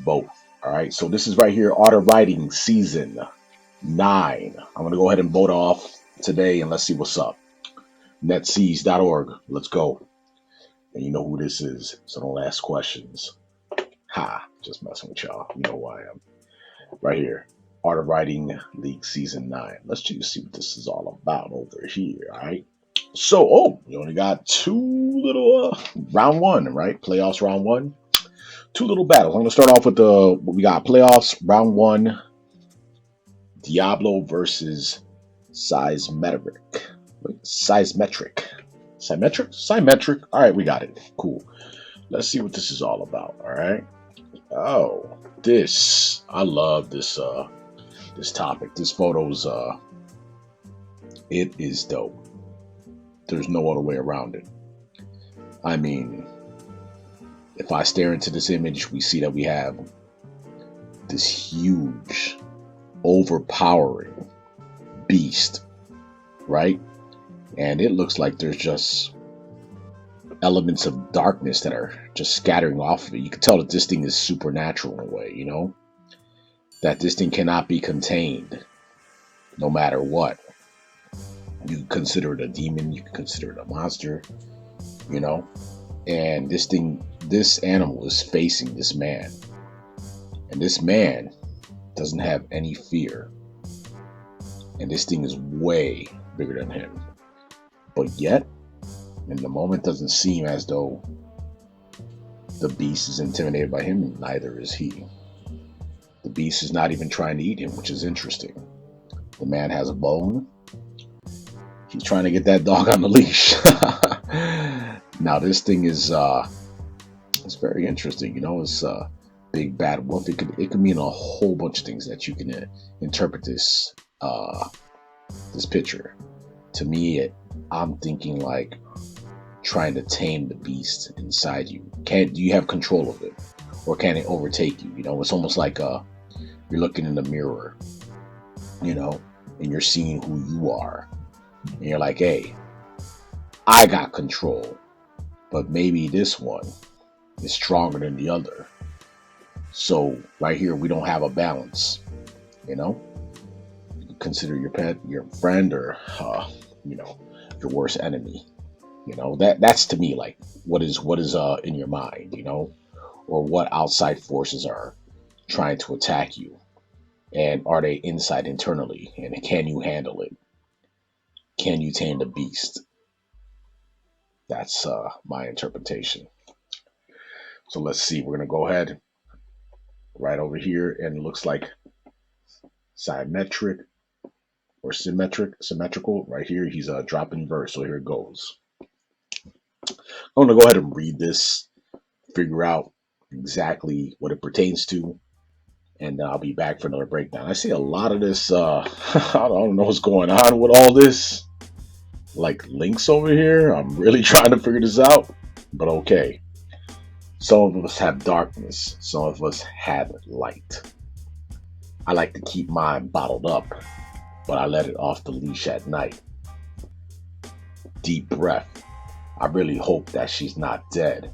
both. All right, so this is right here, Art of Writing Season 9. I'm going to go ahead and vote off today and let's see what's up. netseas.org. Let's go. And you know who this is, so don't ask questions. Ha, just messing with y'all. You know who I am. Right here, Art of Writing League Season 9. Let's just see what this is all about over here, all right? So, we only got two little, round one, right? Playoffs round one. Two little battles. I'm going to start off with what we got. Playoffs round one. Diablo versus SYMETRIK. Wait, SYMETRIK. Symetric. All right, we got it. Cool. Let's see what this is all about. All right. Oh, I love this this topic. This photo's it is dope. There's no other way around it. I mean, if I stare into this image, we see that we have this huge, overpowering beast, right? And it looks like there's just elements of darkness that are just scattering off of it. You can tell that this thing is supernatural in a way, you know? That this thing cannot be contained no matter what. You can consider it a demon, you can consider it a monster, you know? And this animal is facing this man. And this man doesn't have any fear. And this thing is way bigger than him. But yet, in the moment, doesn't seem as though the beast is intimidated by him, and neither is he. The beast is not even trying to eat him, which is interesting. The man has a bone. He's trying to get that dog on the leash. Now, this thing is it's very interesting. You know, it's a big bad wolf. It could mean a whole bunch of things that you can interpret this picture. To me, I'm thinking like trying to tame the beast inside you. Do you have control of it, or can it overtake you? You know, it's almost like you're looking in the mirror, you know, and you're seeing who you are, and you're like, hey, I got control, but maybe this one is stronger than the other. So right here, we don't have a balance. You know, you can consider your pet your friend, or you know, your worst enemy. You know, that's to me like what is in your mind, you know, or what outside forces are trying to attack you, and are they inside internally, and can you handle it? Can you tame the beast? That's my interpretation. So let's see. We're gonna go ahead right over here, and it looks like symmetric or symmetrical. Right here, he's dropping verse. So here it goes. I'm gonna go ahead and read this, figure out exactly what it pertains to, and I'll be back for another breakdown. I see a lot of this. I don't know what's going on with all this, like links over here. I'm really trying to figure this out, but okay. Some of us have darkness. Some of us have light. I like to keep mine bottled up, but I let it off the leash at night. Deep breath. I really hope that she's not dead.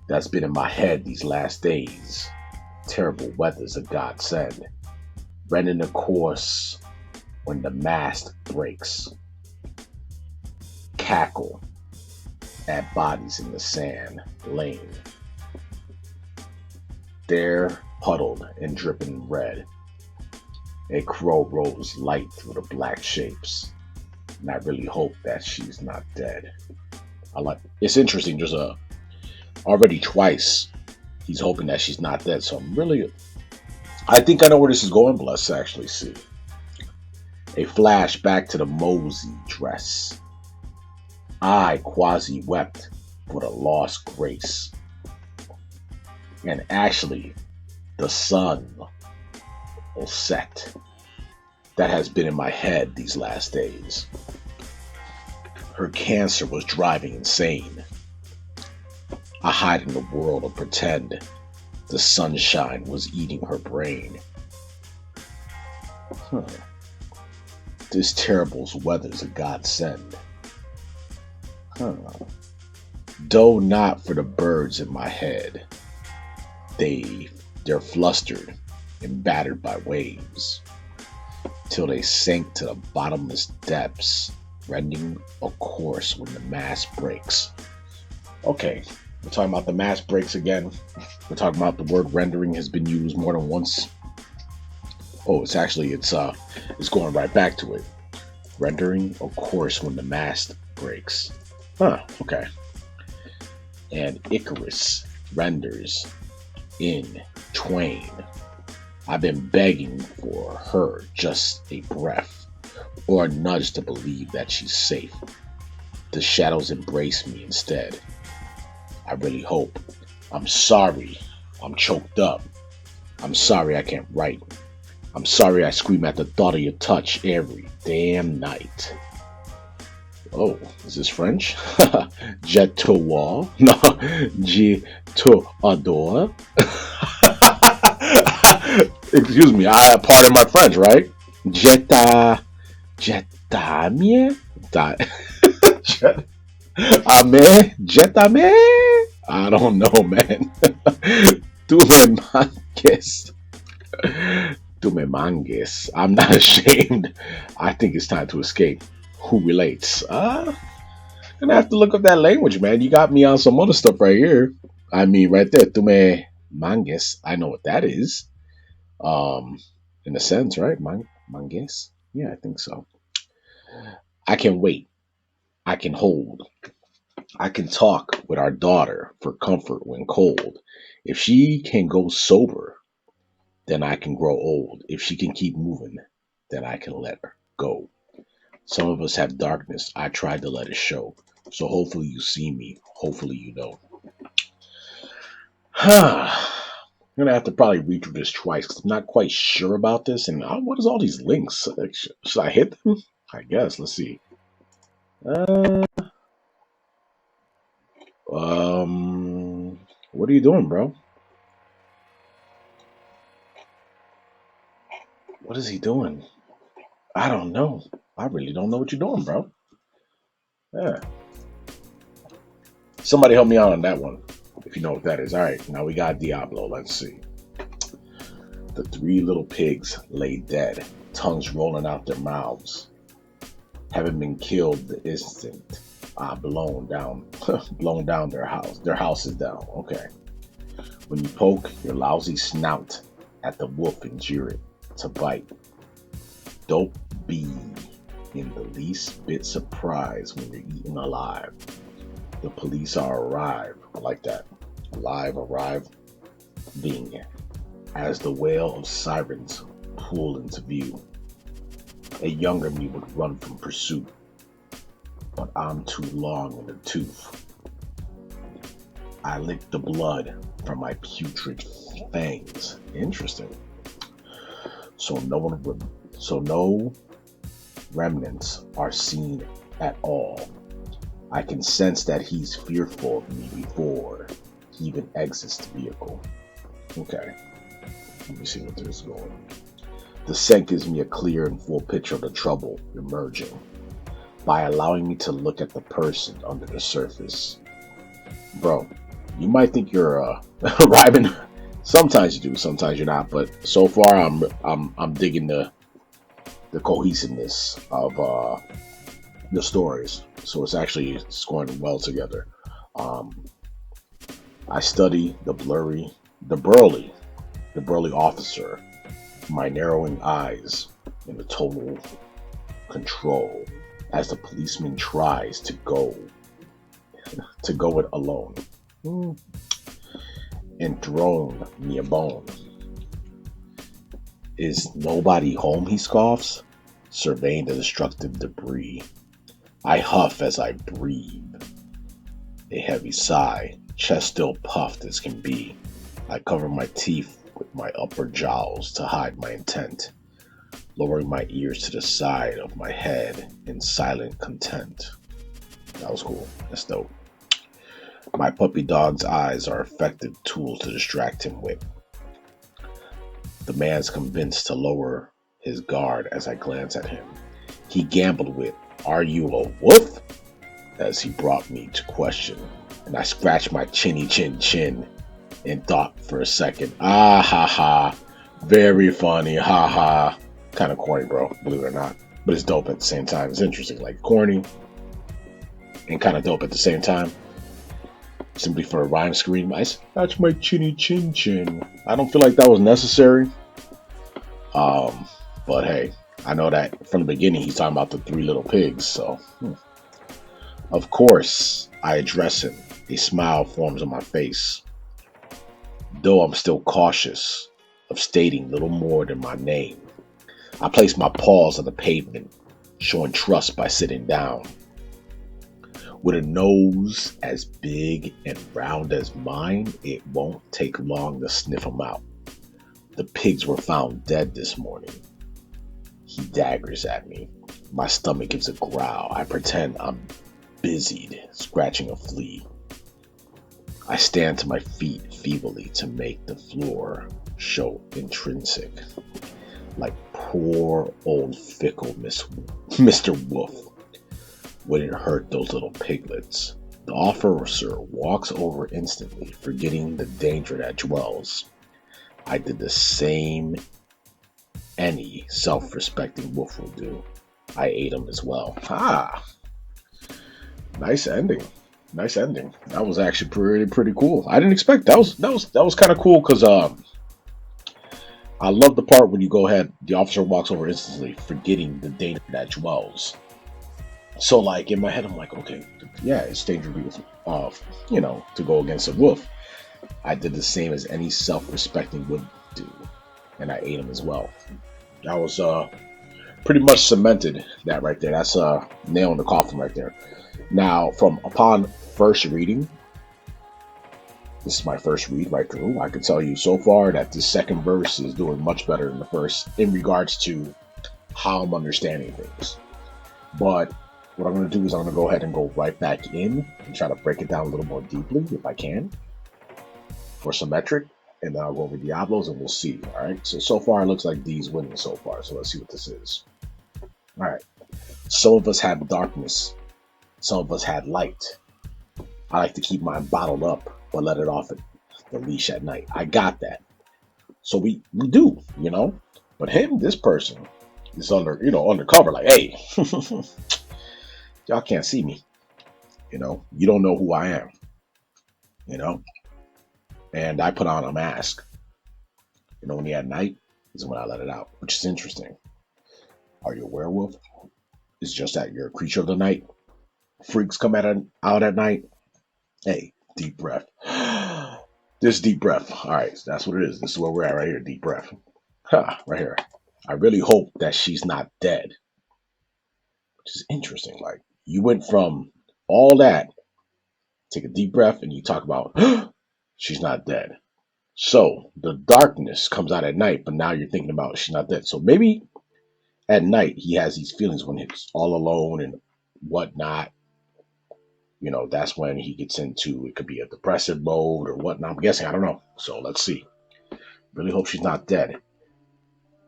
That's been in my head these last days. Terrible weather's a godsend. Running the course when the mast breaks. Cackle at bodies in the sand lane. There, puddled and dripping red, a crow rose light through the black shapes, and I really hope that she's not dead. It's interesting. There's already twice he's hoping that she's not dead. So I think I know where this is going, but let's actually see. A flash back to the mosey dress. I quasi wept for the lost grace. And actually, the sun will set. That has been in my head these last days. Her cancer was driving insane. I hide in the world and pretend the sunshine was eating her brain. This terrible weather's a godsend. Though not for the birds in my head. They They're flustered and battered by waves, till they sank to the bottomless depths, rending a course when the mast breaks. Okay, we're talking about the mast breaks again. We're talking about the word rendering has been used more than once. Oh, it's going right back to it. Rendering a course when the mast breaks. Huh, okay. And Icarus renders in twain. I've been begging for her just a breath, or a nudge to believe that she's safe. The shadows embrace me instead. I really hope. I'm sorry. I'm choked up. I'm sorry I can't write. I'm sorry I scream at the thought of your touch every damn night. Oh, is this French? Je te vois. No, je te adore. Excuse me, I have pardon my French, right? Je t'aime. Amen. Je t'aime. I don't know, man. Tu me manques. Tu me manques. I'm not ashamed. I think it's time to escape. Who relates? Gonna have to look up that language, man. You got me on some other stuff right here. I mean, right there. Tu me manques. I know what that is. In a sense, right? Mangues? Yeah, I think so. I can wait. I can hold. I can talk with our daughter for comfort when cold. If she can go sober, then I can grow old. If she can keep moving, then I can let her go. Some of us have darkness. I tried to let it show. So hopefully you see me. Hopefully you know. I'm gonna have to probably read through this twice because I'm not quite sure about this. And what is all these links? Should I hit them? I guess. Let's see. What are you doing, bro? What is he doing? I don't know. I really don't know what you're doing, bro. Yeah. Somebody help me out on that one, if you know what that is. All right, now we got Diablo. Let's see. The three little pigs lay dead, tongues rolling out their mouths, having been killed the instant blown down their house. Their house is down. Okay. When you poke your lousy snout at the wolf and jeer it to bite, don't be in the least bit surprised when you're eaten alive. The police are arrived. I like that. Arrive, being as the wail of sirens pull into view. A younger me would run from pursuit, but I'm too long in the tooth. I lick the blood from my putrid fangs. Interesting. So no remnants are seen at all. I can sense that he's fearful of me before he even exits the vehicle. Okay. Let me see what this is going. The scent gives me a clear and full picture of the trouble emerging by allowing me to look at the person under the surface. Bro, you might think you're arriving. Sometimes you do, sometimes you're not. But so far, I'm digging the cohesiveness of the stories. So it's actually going well together. I study the burly officer, my narrowing eyes in the total control as the policeman tries to go it alone. Enthrone me a bone. Is nobody home, he scoffs, surveying the destructive debris. I huff as I breathe. A heavy sigh, chest still puffed as can be. I cover my teeth with my upper jowls to hide my intent, lowering my ears to the side of my head in silent content. That was cool. That's dope. My puppy dog's eyes are effective tools to distract him with. The man's convinced to lower his guard as I glance at him. He gambled with, "Are you a wolf?" as he brought me to question, and I scratched my chinny chin, in thought for a second. Ah, ha, ha. Very funny. Ha, ha. Kind of corny, bro, believe it or not. But it's dope at the same time. It's interesting. Like corny and kind of dope at the same time. Simply for a rhyme screen. That's my chinny chin chin. I don't feel like that was necessary. But hey, I know that from the beginning he's talking about the three little pigs. So, of course, I address him. A smile forms on my face, though I'm still cautious of stating little more than my name. I place my paws on the pavement, showing trust by sitting down. With a nose as big and round as mine, it won't take long to sniff him out. The pigs were found dead this morning. He daggers at me. My stomach gives a growl. I pretend I'm busied scratching a flea. I stand to my feet feebly to make the floor show intrinsic. Like poor old fickle Mr. Wolf. Wouldn't hurt those little piglets. The officer walks over instantly, forgetting the danger that dwells. I did the same any self-respecting wolf will do. I ate him as well. Ah, nice ending. Nice ending. That was actually pretty cool. I didn't expect that was kind of cool because I love the part when you go ahead. The officer walks over instantly, forgetting the danger that dwells. So, like, in my head, I'm like, okay, yeah, it's dangerous, to go against a wolf. I did the same as any self-respecting would do, and I ate him as well. That was pretty much cemented that right there. That's a nail in the coffin right there. Now, from upon first reading, this is my first read right through. I can tell you so far that the second verse is doing much better than the first in regards to how I'm understanding things. But what I'm going to do is I'm going to go ahead and go right back in and try to break it down a little more deeply if I can for SYMETRIK, and then I'll go over Diablos and we'll see. All right. So far it looks like D's winning so far. So let's see what this is. All right. Some of us had darkness. Some of us had light. I like to keep mine bottled up, but let it off at the leash at night. I got that. So we do, But this person is undercover. Like, hey, y'all can't see me. You don't know who I am. And I put on a mask. When you're at night is when I let it out, which is interesting. Are you a werewolf? It's just that you're a creature of the night. Freaks come out at night. Hey, deep breath. This deep breath. All right, so that's what it is. This is where we're at right here. Deep breath. Right here. I really hope that she's not dead. Which is interesting. Like, you went from all that, take a deep breath, and you talk about she's not dead. So the darkness comes out at night, but now you're thinking about she's not dead. So maybe at night he has these feelings when he's all alone and whatnot. That's when he gets into, it could be a depressive mode or whatnot. I'm guessing, I don't know. So let's see. Really hope she's not dead.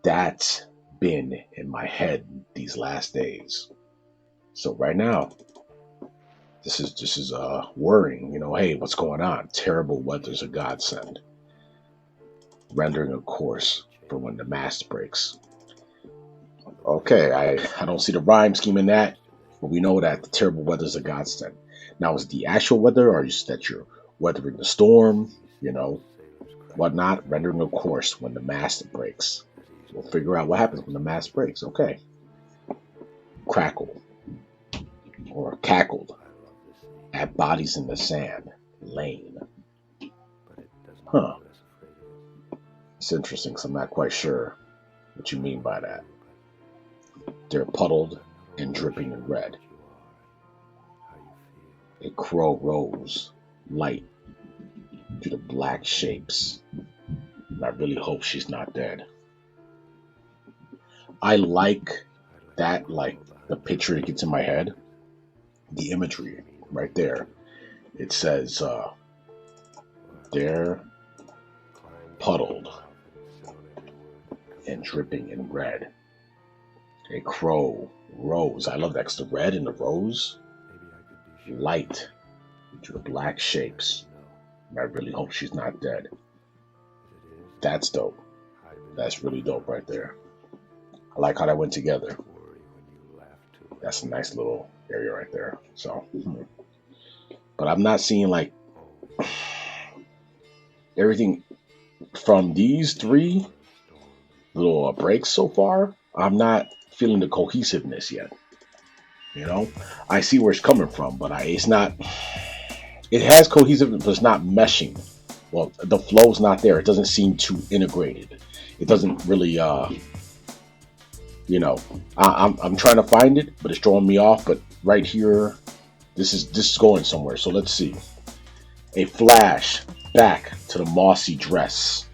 That's been in my head these last days. So right now, this is worrying. Hey, what's going on? Terrible weather's a godsend. Rendering a course for when the mast breaks. Okay, I don't see the rhyme scheme in that, but we know that the terrible weather's a godsend. Now, is the actual weather, or is that you're weathering the storm, whatnot, rendering a course when the mast breaks? We'll figure out what happens when the mast breaks. Okay. Crackle, or cackled, at bodies in the sand, lane. Huh. It's interesting, because I'm not quite sure what you mean by that. They're puddled and dripping in red. A crow rose, light, to the black shapes. And I really hope she's not dead. I like that, like the picture it gets in my head. The imagery right there. It says, they're puddled and dripping in red. A crow rose. I love that, because the red and the rose, light to the black shapes. I really hope she's not dead. That's dope. That's really dope right there. I like how that went together. That's a nice little area right there. So, but I'm not seeing like everything from these three little breaks so far. I'm not feeling the cohesiveness yet. You know, I see where it's coming from, but it's not. It has cohesiveness, but it's not meshing. Well, the flow's not there. It doesn't seem too integrated. It doesn't really, you know. I'm trying to find it, but it's throwing me off. But right here, this is going somewhere. So let's see. A flash back to the mossy dress.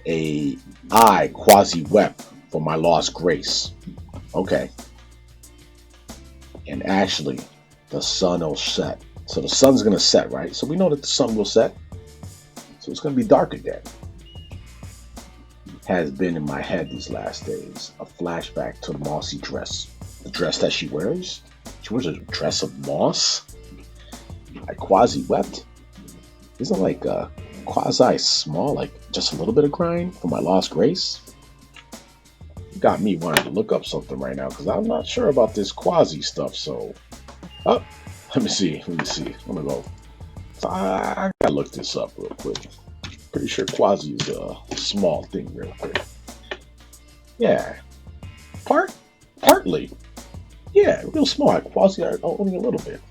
A eye quasi wept for my lost grace. Okay. And actually, the sun will set. So the sun's going to set, right? So we know that the sun will set. So it's going to be dark again. Has been in my head these last days. A flashback to the mossy dress. The dress that she wears. She wears a dress of moss. I quasi wept. Isn't like a quasi small, like just a little bit of crying for my lost grace? Got me wanting to look up something right now because I'm not sure about this quasi stuff. So, let me see. I'm gonna go. So I gotta look this up real quick. Pretty sure quasi is a small thing, real quick. Yeah, partly. Yeah, real small. Quasi only a little bit.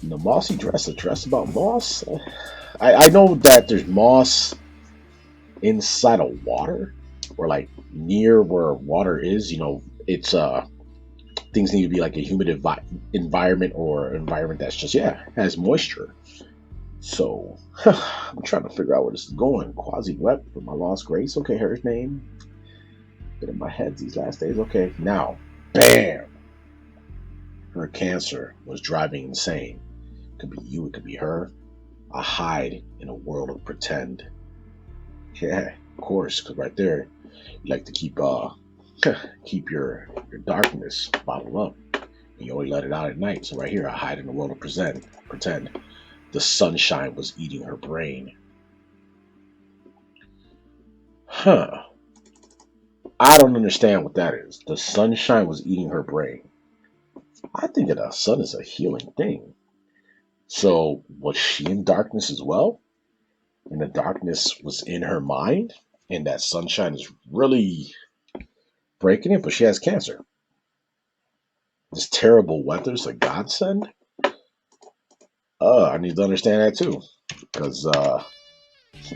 The mossy dress, a dress about moss. I know that there's moss inside of water, or like near where water is. You know, it's things need to be like a humid environment, or an environment that's just has moisture. So I'm trying to figure out where this is going. Quasi wept for my lost grace. Okay, her name. Been in my head these last days. Okay, now, bam. Her cancer was driving insane. It could be you, it could be her. I hide in a world of pretend. Yeah, of course, because right there, you like to keep your darkness bottled up. And you only let it out at night. So right here, I hide in a world of pretend. The sunshine was eating her brain. I don't understand what that is. The sunshine was eating her brain. I think that the sun is a healing thing. So was she in darkness as well? And the darkness was in her mind? And that sunshine is really breaking it, but she has cancer. This terrible weather is a godsend? I need to understand that too. Because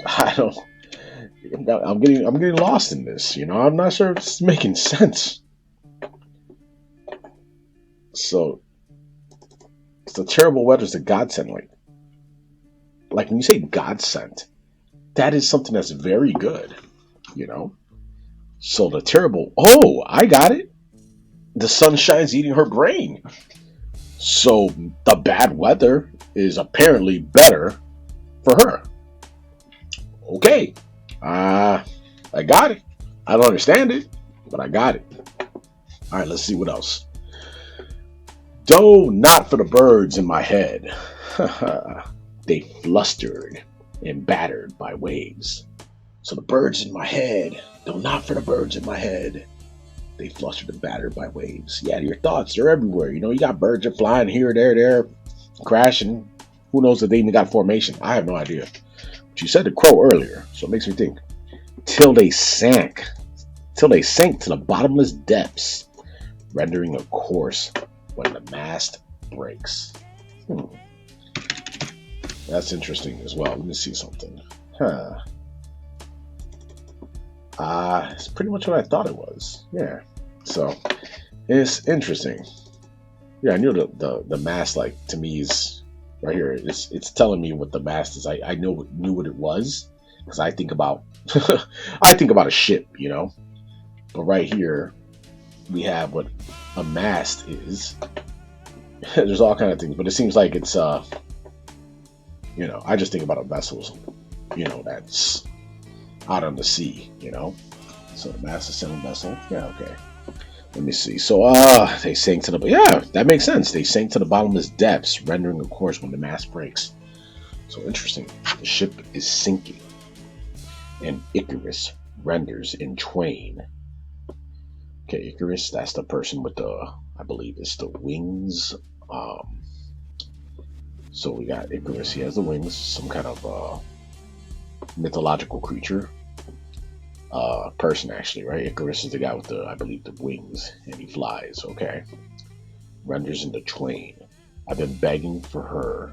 I'm getting lost in this, you know. I'm not sure if it's making sense. So it's the terrible weather is a godsend. Like when you say godsend, that is something that's very good, you know. So the terrible, I got it. The sunshine's eating her brain. So the bad weather is apparently better for her. Okay. I got it. I don't understand it, but I got it. All right, let's see what else. Though not for the birds in my head. They flustered and battered by waves. So the birds in my head, though not for the birds in my head, they flustered and battered by waves. Yeah, your thoughts, they're everywhere. You know, you got birds are flying here, there, crashing. Who knows if they even got formation? I have no idea. But you said the crow earlier, so it makes me think. Till they sank to the bottomless depths, rendering a course when the mast breaks. That's interesting as well. Let me see something. It's pretty much what I thought it was. Yeah. So it's interesting. Yeah, I knew the mast, like, to me is right here. It's telling me what the mast is. I knew what it was because I think about a ship, you know. But right here we have what a mast is. There's all kind of things, but it seems like it's you know, I just think about a vessel, you know, that's out on the sea, you know. So the mast is sailing vessel. Yeah, okay. Let me see. So, they sank to the, yeah, that makes sense. They sank to the bottomless depths, rendering a course when the mast breaks. So interesting. The ship is sinking, and Icarus renders in twain. Okay, Icarus, that's the person with the, I believe it's the wings. Um, so we got Icarus, he has the wings, some kind of mythological creature. Person actually, right? Icarus is the guy with the, I believe, the wings, and he flies. Okay, renders into twain. I've been begging for her.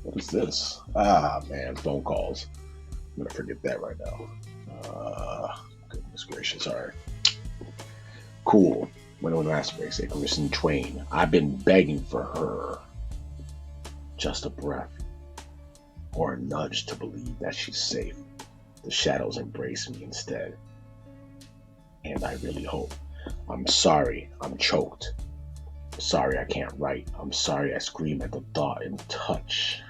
What is this? Ah, man, phone calls. I'm gonna forget that right now. Goodness gracious, all right. Cool. When the last breaks, Icarus and twain. I've been begging for her. Just a breath, or a nudge to believe that she's safe. The shadows embrace me instead. And I really hope. I'm sorry, I'm choked. Sorry I can't write. I'm sorry I scream at the thought and touch.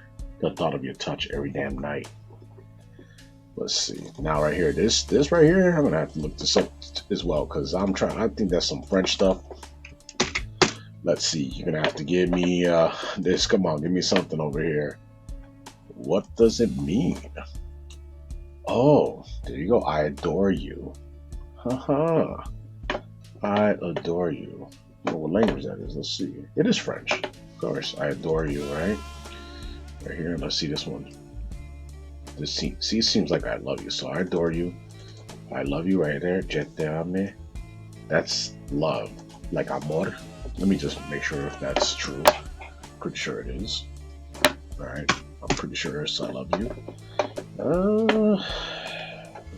The thought of your touch every damn night. Let's see. Now right here, this right here, I'm gonna have to look this up as well, because I think that's some French stuff. Let's see. You're gonna have to give me this. Come on, give me something over here. What does it mean? Oh, there you go. I adore you. Haha. I adore you. Well, what language that is? Let's see. It is French. Of course. I adore you, right? Right here. Let's see this one. This seems like I love you. So I adore you. I love you right there. Je t'aime. That's love. Like amor. Let me just make sure if that's true. Pretty sure it is. Alright. I'm pretty sure it's I love you.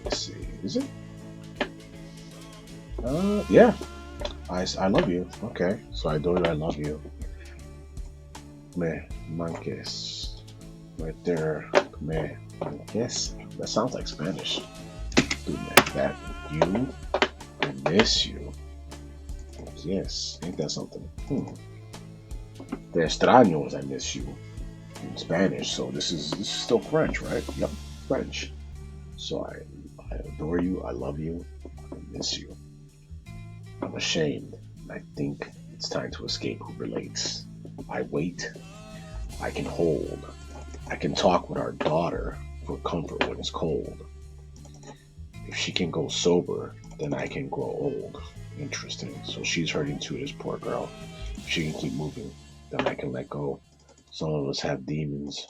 Let's see. Is it? Yeah. I love you. Okay. So I adore you. I love you. Me manques. Right there. Me manques. That sounds like Spanish. Dude, man, that you. I miss you. Yes. Ain't that something? Te extraño as I miss you. In Spanish. So this is still French, right? Yep. French. So I adore you. I love you. I miss you. I'm ashamed, and I think it's time to escape. Who relates? I wait. I can hold. I can talk with our daughter for comfort when it's cold. If she can go sober, then I can grow old. Interesting. So she's hurting too, this poor girl. If she can keep moving, then I can let go. Some of us have demons.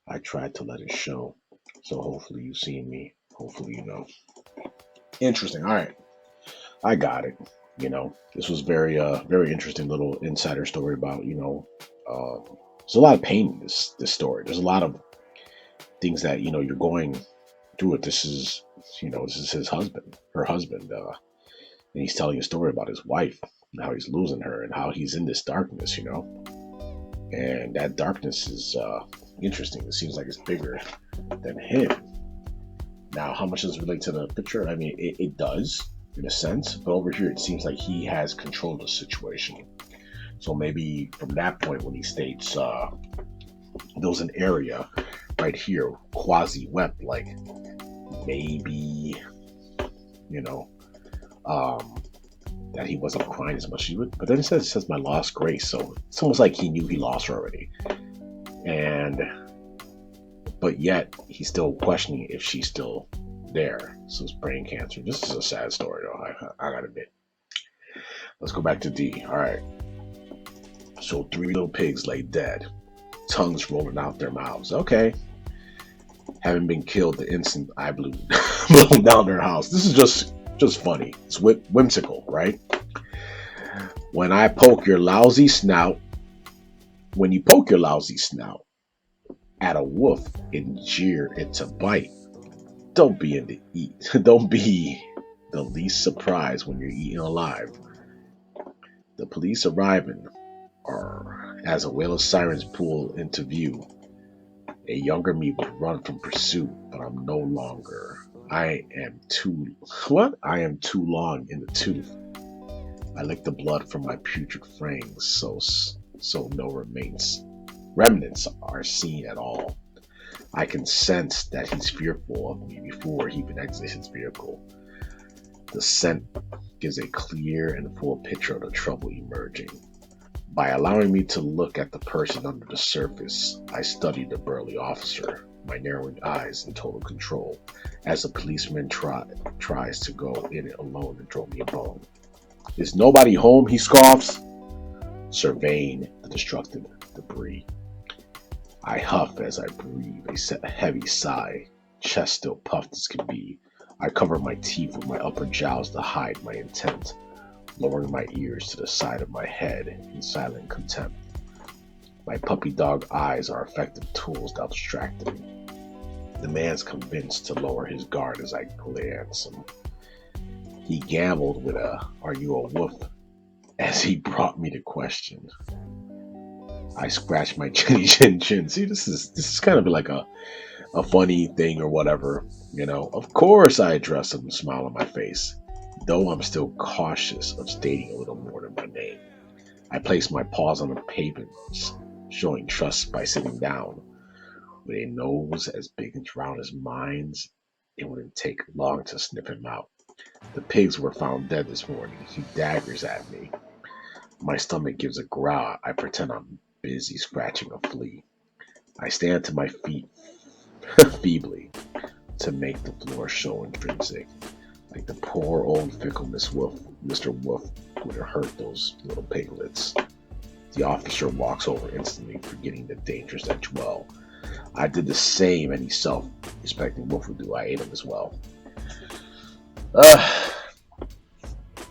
I tried to let it show. So hopefully you see me. Hopefully you know. Interesting. All right. I got it. This was very interesting little insider story about, there's a lot of pain in this story. There's a lot of things that, you're going through it. This is his husband, her husband, and he's telling a story about his wife and how he's losing her and how he's in this darkness, and that darkness is interesting. It seems like it's bigger than him. Now, how much does it relate to the picture? I mean, it does. In a sense, but over here it seems like he has controlled the situation. So maybe from that point when he states there was an area right here quasi wept, like maybe that he wasn't crying as much as he would, but then it says my lost grace, so it's almost like he knew he lost her already, but yet he's still questioning if she's still there. So it's brain cancer. This is a sad story, though. I gotta admit. Let's go back to D. All right. So 3 little pigs lay dead, tongues rolling out their mouths. Okay. Having been killed the instant I blew down their house. This is just funny. It's whimsical, right? When you poke your lousy snout at a wolf and jeer it to bite. Don't be Don't be the least surprised when you're eaten alive. The police arriving as a wail of sirens pull into view. A younger me would run from pursuit, but I'm no longer. I am too long in the tooth. I lick the blood from my putrid fangs, so no remnants are seen at all. I can sense that he's fearful of me before he even exits his vehicle. The scent gives a clear and full picture of the trouble emerging. By allowing me to look at the person under the surface, I studied the burly officer, my narrowing eyes in total control, as a policeman tries to go in it alone and throw me a bone. Is nobody home? He scoffs, surveying the destructive debris. I huff as I breathe a heavy sigh, chest still puffed as can be. I cover my teeth with my upper jowls to hide my intent, lowering my ears to the side of my head in silent contempt. My puppy dog eyes are effective tools to distract me. The man's convinced to lower his guard as I glance him. He gambled with "Are you a wolf?" as he brought me to question. I scratched my chin. See, this is kind of like a funny thing or whatever, you know. Of course, I address him, smile on my face, though I'm still cautious of stating a little more than my name. I place my paws on the pavement, showing trust by sitting down. With a nose as big and round as mine's, it wouldn't take long to sniff him out. The pigs were found dead this morning. He daggers at me. My stomach gives a growl. I pretend I'm busy scratching a flea. I stand to my feet feebly to make the floor show intrinsic. Like the poor old fickle Mr. Wolf would have hurt those little piglets. The officer walks over instantly, forgetting the dangers that dwell. I did the same any self-respecting wolf would do. I ate him as well.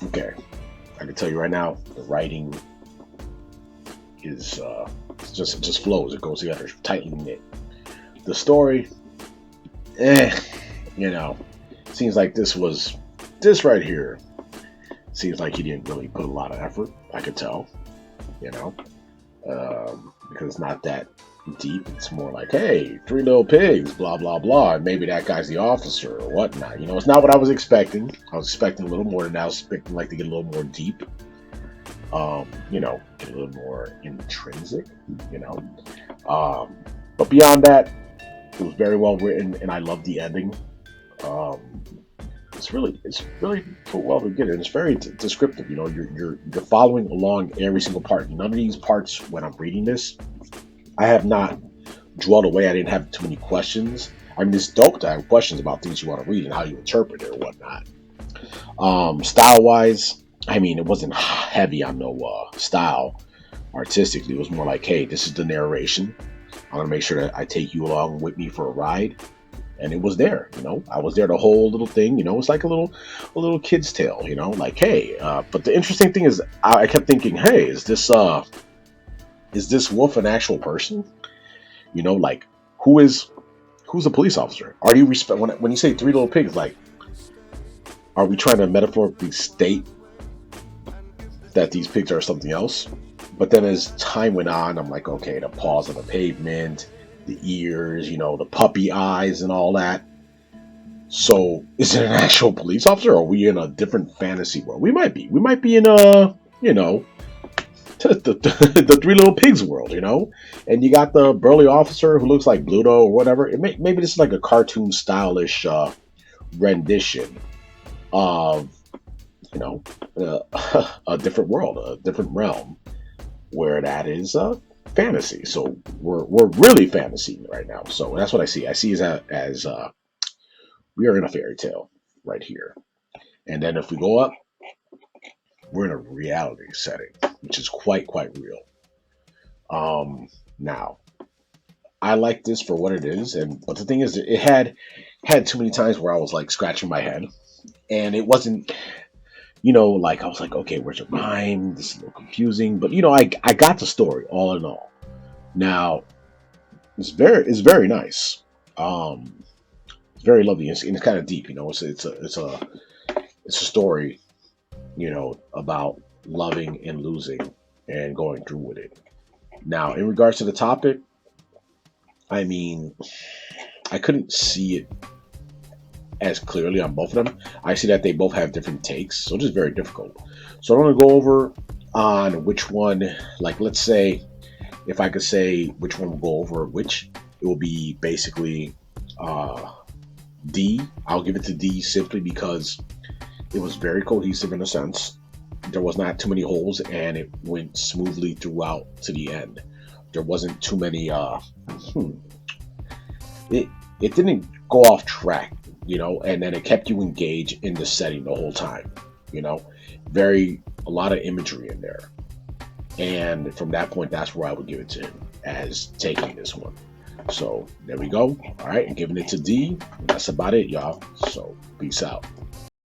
Okay. I can tell you right now, the writing is it just flows. It goes together, tightly knit. The story, you know, seems like this right here. Seems like he didn't really put a lot of effort. I could tell, you know, because it's not that deep. It's more like, hey, 3 little pigs, blah blah blah, and maybe that guy's the officer or whatnot. You know, it's not what I was expecting. I was expecting a little more than that. I was expecting like to get a little more deep. You know, get a little more intrinsic. You know, but beyond that, it was very well written, and I love the ending. It's really put well together, and it's very descriptive. You know, you're following along every single part. None of these parts, when I'm reading this, I have not dwelled away. I didn't have too many questions. I mean, it's dope to have questions about things you want to read and how you interpret it or whatnot. Style-wise, I mean, it wasn't heavy on no style. Artistically, it was more like, hey, this is the narration. I'm gonna make sure that I take you along with me for a ride, and it was there. You know, I was there the whole little thing. You know, it's like a little kid's tale. You know, like, hey. But the interesting thing is, I kept thinking, hey, is this wolf an actual person? You know, like, who's a police officer? Are you when you say 3 little pigs? Like, are we trying to metaphorically state that these pigs are something else? But then as time went on, I'm like, okay, the paws on the pavement, the ears, you know, the puppy eyes and all that. So is it an actual police officer, or are we in a different fantasy world? We might be in a, you know, the 3 little pigs world, you know. And you got the burly officer who looks like Bluto or whatever. Maybe this is like a cartoon stylish rendition of, you know, a different world, a different realm, where that is fantasy. So we're really fantasy right now. So that's what I see. I see as we are in a fairy tale right here. And then if we go up, we're in a reality setting, which is quite real. Now, I like this for what it is, but the thing is, it had too many times where I was like scratching my head, and it wasn't, you know, like I was like, okay, where's your rhyme? This is a little confusing, but you know, I got the story all in all. Now, it's very nice. It's very lovely, and it's kind of deep. You know, it's a story, you know, about loving and losing and going through with it. Now, in regards to the topic, I mean, I couldn't see it as clearly on both of them. I see that they both have different takes, so it's just very difficult. So I'm going to go over on which one, like, let's say, if I could say which one will go over which, it will be basically D. I'll give it to D simply because It was very cohesive in a sense. There was not too many holes, and it went smoothly throughout to the end. There wasn't too many. It it didn't go off track, and then it kept you engaged in the setting the whole time. You know, a lot of imagery in there, and from that point, that's where I would give it to him as taking this one. So there we go. All right, I'm giving it to D. That's about it, y'all. So peace out.